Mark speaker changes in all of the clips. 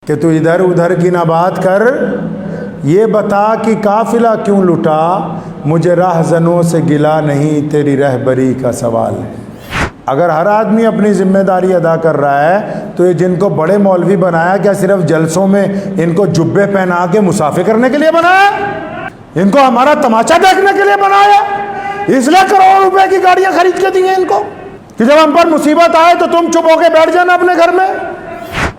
Speaker 1: کہ تو ادھر ادھر کی نہ بات کر، یہ بتا کہ قافلہ کیوں لٹا، مجھے راہزنوں سے گلا نہیں، تیری رہبری کا سوال ہے۔ اگر ہر آدمی اپنی ذمہ داری ادا کر رہا ہے تو یہ جن کو بڑے مولوی بنایا، کیا صرف جلسوں میں ان کو جبے پہنا کے مسافر کرنے کے لیے بنایا؟ ان کو ہمارا تماشا دیکھنے کے لیے بنایا؟ اس لیے کروڑوں روپے کی گاڑیاں خرید کے دی ہیں ان کو کہ جب ہم پر مصیبت آئے تو تم چپ ہو کے بیٹھ جانا اپنے گھر میں۔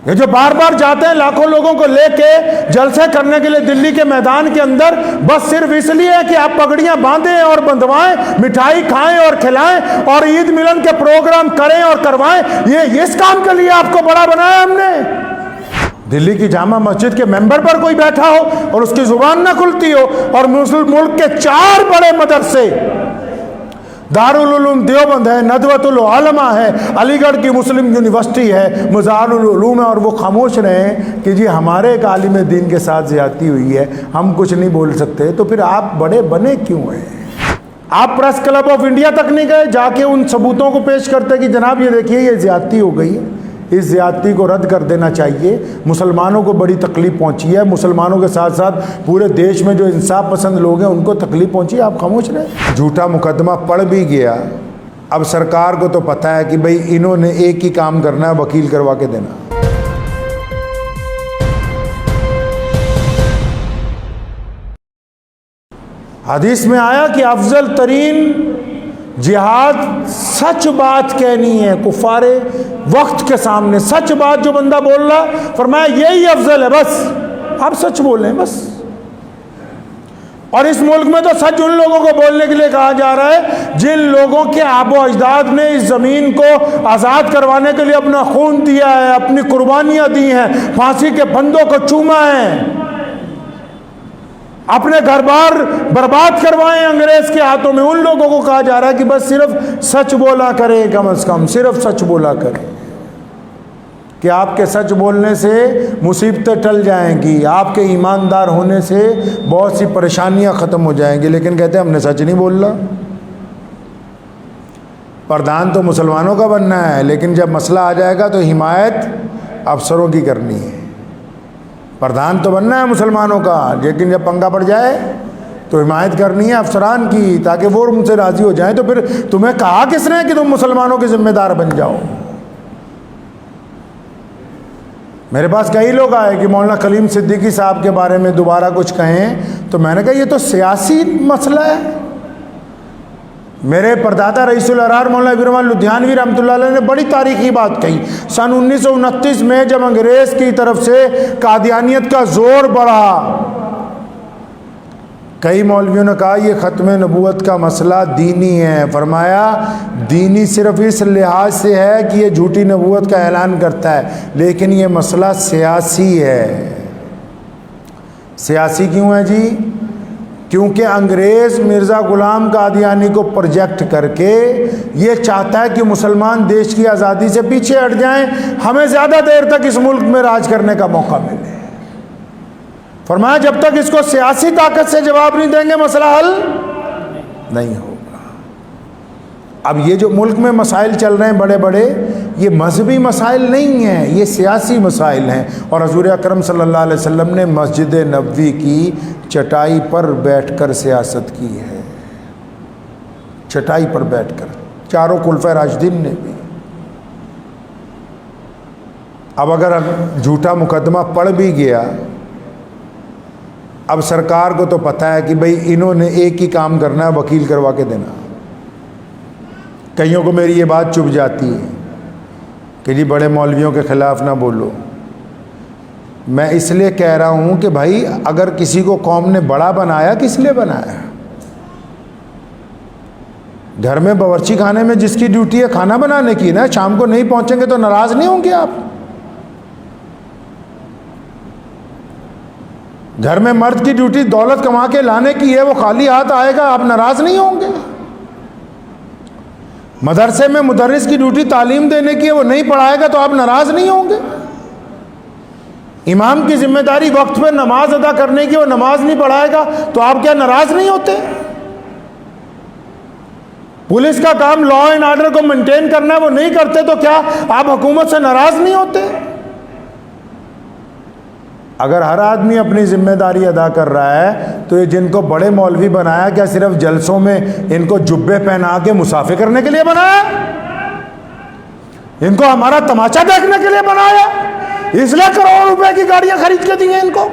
Speaker 1: یہ جو بار بار جاتے ہیں لاکھوں لوگوں کو لے کے جلسے کرنے کے لیے دلی کے میدان کے اندر، بس صرف اس لیے کہ آپ پگڑیاں باندھیں اور بندھوائیں، مٹھائی کھائیں اور کھلائیں اور عید ملن کے پروگرام کریں اور کروائیں، یہ اس کام کے لیے آپ کو بڑا بنایا ہم نے۔ دلی کی جامع مسجد کے ممبر پر کوئی بیٹھا ہو اور اس کی زبان نہ کھلتی ہو، اور ملک کے 4 بڑے مدرسے، دارالعلوم دیوبند ہے، ندوۃ العلماء ہے، علی گڑھ کی مسلم یونیورسٹی ہے، مزار العلوم ہے، اور وہ خاموش رہیں کہ جی ہمارے ایک عالم دین کے ساتھ زیادتی ہوئی ہے، ہم کچھ نہیں بول سکتے، تو پھر آپ بڑے بنے کیوں ہیں؟ آپ پریس کلب آف انڈیا تک نہیں گئے جا کے ان ثبوتوں کو پیش کرتے کہ جناب یہ دیکھیے یہ زیادتی ہو گئی ہے، اس زیادتی کو رد کر دینا چاہیے، مسلمانوں کو بڑی تکلیف پہنچی ہے، مسلمانوں کے ساتھ ساتھ پورے دیش میں جو انصاف پسند لوگ ہیں ان کو تکلیف پہنچی ہے، آپ خاموش رہے۔ جھوٹا مقدمہ پڑ بھی گیا، اب سرکار کو تو پتہ ہے کہ بھئی انہوں نے ایک ہی کام کرنا ہے، وکیل کروا کے دینا۔ حدیث میں آیا کہ افضل ترین جہاد سچ بات کہنی ہے، کفار وقت کے سامنے سچ بات جو بندہ بول رہا، فرمایا یہی افضل ہے، بس آپ سچ بولیں بس۔ اور اس ملک میں تو سچ ان لوگوں کو بولنے کے لیے کہا جا رہا ہے جن لوگوں کے آب و اجداد نے اس زمین کو آزاد کروانے کے لیے اپنا خون دیا ہے، اپنی قربانیاں دی ہیں، پھانسی کے پھندوں کو چوما ہے، اپنے گھر بار برباد کروائے انگریز کے ہاتھوں میں، ان لوگوں کو کہا جا رہا ہے کہ بس صرف سچ بولا کرے، کم از کم صرف سچ بولا کرے، کہ آپ کے سچ بولنے سے مصیبتیں ٹل جائیں گی، آپ کے ایماندار ہونے سے بہت سی پریشانیاں ختم ہو جائیں گی۔ لیکن کہتے ہیں ہم نے سچ نہیں بولنا۔ پردھان تو مسلمانوں کا بننا ہے، لیکن جب مسئلہ آ جائے گا تو حمایت افسروں کی کرنی ہے۔ پردھان تو بننا ہے مسلمانوں کا، لیکن جب پنگا پڑ جائے تو حمایت کرنی ہے افسران کی، تاکہ وہ ان سے راضی ہو جائیں۔ تو پھر تمہیں کہا کس نے کہ تم مسلمانوں کے ذمہ دار بن جاؤ؟ میرے پاس کئی لوگ آئے کہ مولانا کلیم صدیقی صاحب کے بارے میں دوبارہ کچھ کہیں، تو میں نے کہا یہ تو سیاسی مسئلہ ہے۔ میرے پردادا رئیس الارار مولانا عبد الرحمن لدھیانوی رحمۃ اللہ علیہ نے بڑی تاریخی بات کہی، سن 1929 میں جب انگریز کی طرف سے قادیانیت کا زور بڑھا، کئی مولویوں نے کہا یہ ختم نبوت کا مسئلہ دینی ہے۔ فرمایا دینی صرف اس لحاظ سے ہے کہ یہ جھوٹی نبوت کا اعلان کرتا ہے، لیکن یہ مسئلہ سیاسی ہے۔ سیاسی کیوں ہے جی؟ کیونکہ انگریز مرزا غلام قادیانی کو پروجیکٹ کر کے یہ چاہتا ہے کہ مسلمان دیش کی آزادی سے پیچھے ہٹ جائیں، ہمیں زیادہ دیر تک اس ملک میں راج کرنے کا موقع ملے۔ فرمایا جب تک اس کو سیاسی طاقت سے جواب نہیں دیں گے مسئلہ حل نہیں ہوگا۔ اب یہ جو ملک میں مسائل چل رہے ہیں بڑے بڑے، یہ مذہبی مسائل نہیں ہیں، یہ سیاسی مسائل ہیں۔ اور حضور اکرم صلی اللہ علیہ وسلم نے مسجد نبوی کی چٹائی پر بیٹھ کر سیاست کی ہے، چٹائی پر بیٹھ کر، چاروں خلفائے راشدین نے بھی۔ اب اگر جھوٹا مقدمہ پڑ بھی گیا، اب سرکار کو تو پتہ ہے کہ بھئی انہوں نے ایک ہی کام کرنا ہے، وکیل کروا کے دینا۔ کئیوں کو میری یہ بات چبھ جاتی ہے کہ جی بڑے مولویوں کے خلاف نہ بولو۔ میں اس لیے کہہ رہا ہوں کہ بھائی اگر کسی کو قوم نے بڑا بنایا، کس لیے بنایا؟ گھر میں باورچی خانے میں جس کی ڈیوٹی ہے کھانا بنانے کی نا، شام کو نہیں پہنچیں گے تو ناراض نہیں ہوں گے آپ؟ گھر میں مرد کی ڈیوٹی دولت کما کے لانے کی ہے، وہ خالی ہاتھ آئے گا، آپ ناراض نہیں ہوں گے؟ مدرسے میں مدرس کی ڈیوٹی تعلیم دینے کی ہے، وہ نہیں پڑھائے گا تو آپ ناراض نہیں ہوں گے؟ امام کی ذمہ داری وقت پہ نماز ادا کرنے کی، وہ نماز نہیں پڑھائے گا تو آپ کیا ناراض نہیں ہوتے؟ پولیس کا کام لا اینڈ آرڈر کو مینٹین کرنا ہے، وہ نہیں کرتے تو کیا آپ حکومت سے ناراض نہیں ہوتے؟ اگر ہر آدمی اپنی ذمہ داری ادا کر رہا ہے تو یہ جن کو بڑے مولوی بنایا کیا صرف جلسوں میں ان کو جبے پہنا کے مسافر کرنے کے لیے بنایا؟ ان کو ہمارا تماشا دیکھنے کے لیے بنایا؟ اس لیے کروڑوں روپے کی گاڑیاں خرید کے دی ہیں ان کو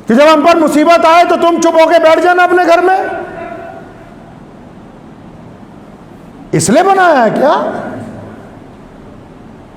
Speaker 1: کہ جب ہم پر مصیبت آئے تو تم چپ ہو کے بیٹھ جانا اپنے گھر میں؟ اس لیے بنایا ہے کیا؟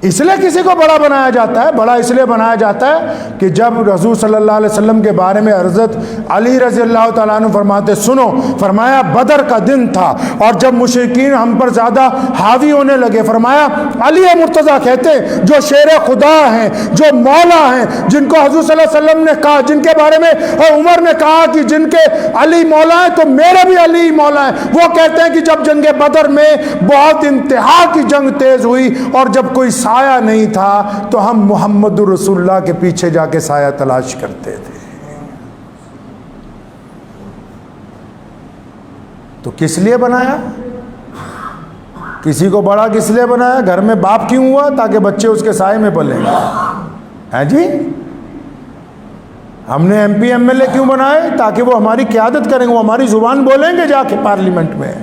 Speaker 1: اس لیے کسی کو بڑا بنایا جاتا ہے؟ بڑا اس لیے بنایا جاتا ہے کہ جب رسول صلی اللہ علیہ وسلم کے بارے میں حضرت علی رضی اللہ تعالیٰ عنہ فرماتے، سنو، فرمایا بدر کا دن تھا اور جب مشرکین ہم پر زیادہ حاوی ہونے لگے، فرمایا علی مرتضیٰ کہتے جو شیر خدا ہیں، جو مولا ہیں، جن کو حضور صلی اللہ علیہ وسلم نے کہا، جن کے بارے میں عمر نے کہا کہ جن کے علی مولا ہیں تو میرے بھی علی مولا ہیں، وہ کہتے ہیں کہ جب جنگ بدر میں بہت انتہا کی جنگ تیز ہوئی اور جب کوئی سایہ نہیں تھا تو ہم محمد رسول اللہ کے پیچھے جا کے سایہ تلاش کرتے تھے۔ تو کس لیے بنایا؟ کسی کو بڑا کس لیے بنایا؟ گھر میں باپ کیوں ہوا؟ تاکہ بچے اس کے سائے میں پلیں گے، ہیں جی؟ ہم نے M P M L A کیوں بنائے؟ تاکہ وہ ہماری قیادت کریں گے، وہ ہماری زبان بولیں گے جا کے پارلیمنٹ میں،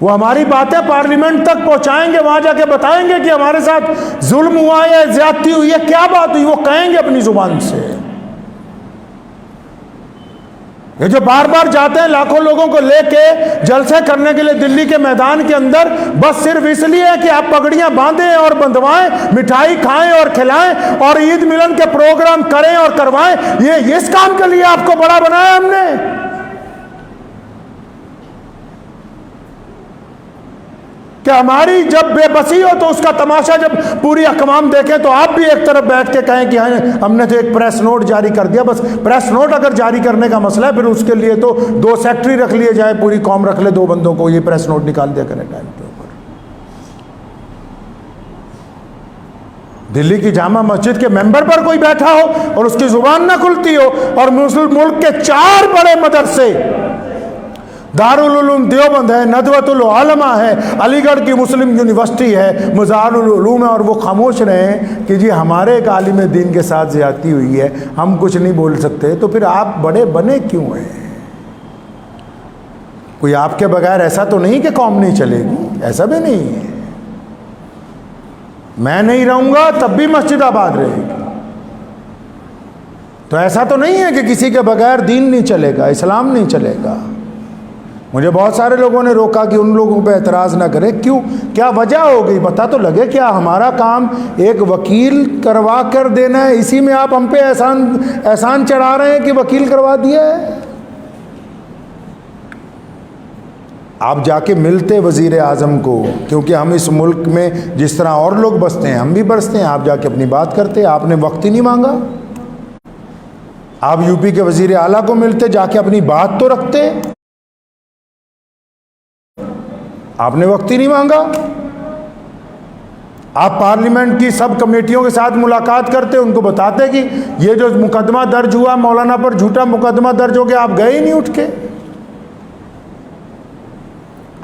Speaker 1: وہ ہماری باتیں پارلیمنٹ تک پہنچائیں گے، وہاں جا کے بتائیں گے کہ ہمارے ساتھ ظلم ہوا ہے، زیادتی ہوئی ہے، کیا بات ہوئی، وہ کہیں گے اپنی زبان سے۔ یہ جو بار بار جاتے ہیں لاکھوں لوگوں کو لے کے جلسے کرنے کے لیے دلی کے میدان کے اندر، بس صرف اس لیے کہ آپ پگڑیاں باندھیں اور بندھوائیں، مٹھائی کھائیں اور کھلائیں اور عید ملن کے پروگرام کریں اور کروائیں، یہ اس کام کے لیے آپ کو بڑا بنایا ہم نے؟ کہ ہماری جب بے بسی ہو تو اس کا تماشا جب پوری اقوام دیکھیں تو آپ بھی ایک طرف بیٹھ کے کہیں کہ ہم نے تو ایک پریس نوٹ جاری کر دیا۔ بس پریس نوٹ اگر جاری کرنے کا مسئلہ ہے پھر اس کے لیے تو 2 سیکٹری رکھ لیے جائے، پوری قوم رکھ لے 2 بندوں کو، یہ پریس نوٹ نکال دیا کریں ٹائم کے اوپر۔ دلی کی جامع مسجد کے ممبر پر کوئی بیٹھا ہو اور اس کی زبان نہ کھلتی ہو، اور ملک کے 4 بڑے مدرسے، دارالعلوم دیوبند ہے، ندوۃ العلماء ہے، علی گڑھ کی مسلم یونیورسٹی ہے، مزار العلوم ہے، اور وہ خاموش رہیں کہ جی ہمارے ایک عالم دین کے ساتھ زیادتی ہوئی ہے، ہم کچھ نہیں بول سکتے، تو پھر آپ بڑے بنے کیوں ہیں؟ کوئی آپ کے بغیر ایسا تو نہیں کہ قوم نہیں چلے گی، ایسا بھی نہیں ہے۔ میں نہیں رہوں گا تب بھی مسجد آباد رہے گی، تو ایسا تو نہیں ہے کہ کسی کے بغیر دین نہیں چلے گا، اسلام نہیں چلے گا۔ مجھے بہت سارے لوگوں نے روکا کہ ان لوگوں پہ اعتراض نہ کرے، کیوں، کیا وجہ ہو گئی، پتہ تو لگے۔ کیا ہمارا کام ایک وکیل کروا کر دینا ہے، اسی میں آپ ہم پہ احسان چڑھا رہے ہیں کہ وکیل کروا دیا ہے؟ آپ جا کے ملتے وزیر اعظم کو، کیونکہ ہم اس ملک میں جس طرح اور لوگ بستے ہیں ہم بھی برستے ہیں، آپ جا کے اپنی بات کرتے، آپ نے وقت ہی نہیں مانگا۔ آپ یو پی کے وزیر اعلیٰ کو ملتے، جا کے اپنی بات تو رکھتے، آپ نے وقت ہی نہیں مانگا۔ آپ پارلیمنٹ کی سب کمیٹیوں کے ساتھ ملاقات کرتے، ان کو بتاتے کہ یہ جو مقدمہ درج ہوا مولانا پر، جھوٹا مقدمہ درج ہو گیا، آپ گئے ہی نہیں اٹھ کے۔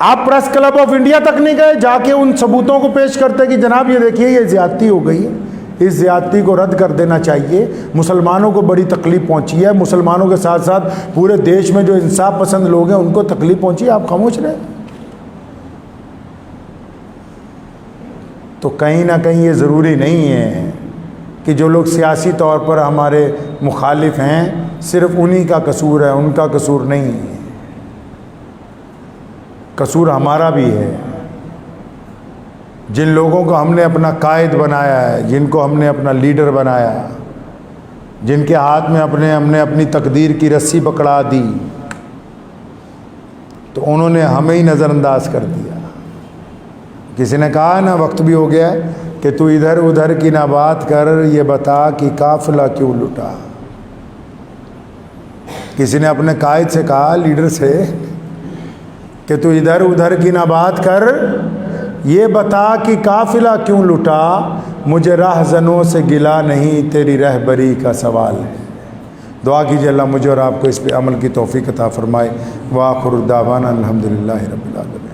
Speaker 1: آپ پریس کلب آف انڈیا تک نہیں گئے، جا کے ان ثبوتوں کو پیش کرتے کہ جناب یہ دیکھیے یہ زیادتی ہو گئی ہے، اس زیادتی کو رد کر دینا چاہیے، مسلمانوں کو بڑی تکلیف پہنچی ہے، مسلمانوں کے ساتھ ساتھ پورے دیش میں جو انصاف پسند لوگ ہیں ان کو تکلیف پہنچی ہے، آپ خاموش رہے۔ تو کہیں نہ کہیں یہ ضروری نہیں ہے کہ جو لوگ سیاسی طور پر ہمارے مخالف ہیں صرف انہی کا قصور ہے، ان کا قصور نہیں ہے، قصور ہمارا بھی ہے۔ جن لوگوں کو ہم نے اپنا قائد بنایا ہے، جن کو ہم نے اپنا لیڈر بنایا، جن کے ہاتھ میں ہم نے اپنی تقدیر کی رسی پکڑا دی، تو انہوں نے ہمیں ہی نظر انداز کر دیا۔ کسی نے کہا نا، وقت بھی ہو گیا ہے، کہ تو ادھر ادھر کی نہ بات کر، یہ بتا کہ قافلہ کیوں لٹا۔ کسی نے اپنے قائد سے کہا، لیڈر سے، کہ تو ادھر ادھر کی نہ بات کر، یہ بتا کہ قافلہ کیوں لٹا، مجھے راہزنوں سے گلا نہیں، تیری رہبری کا سوال ہے۔ دعا کیجیے اللہ مجھے اور آپ کو اس پہ عمل کی توفیق عطا فرمائے۔ وآخر دعوانا الحمدللہ رب العالمین۔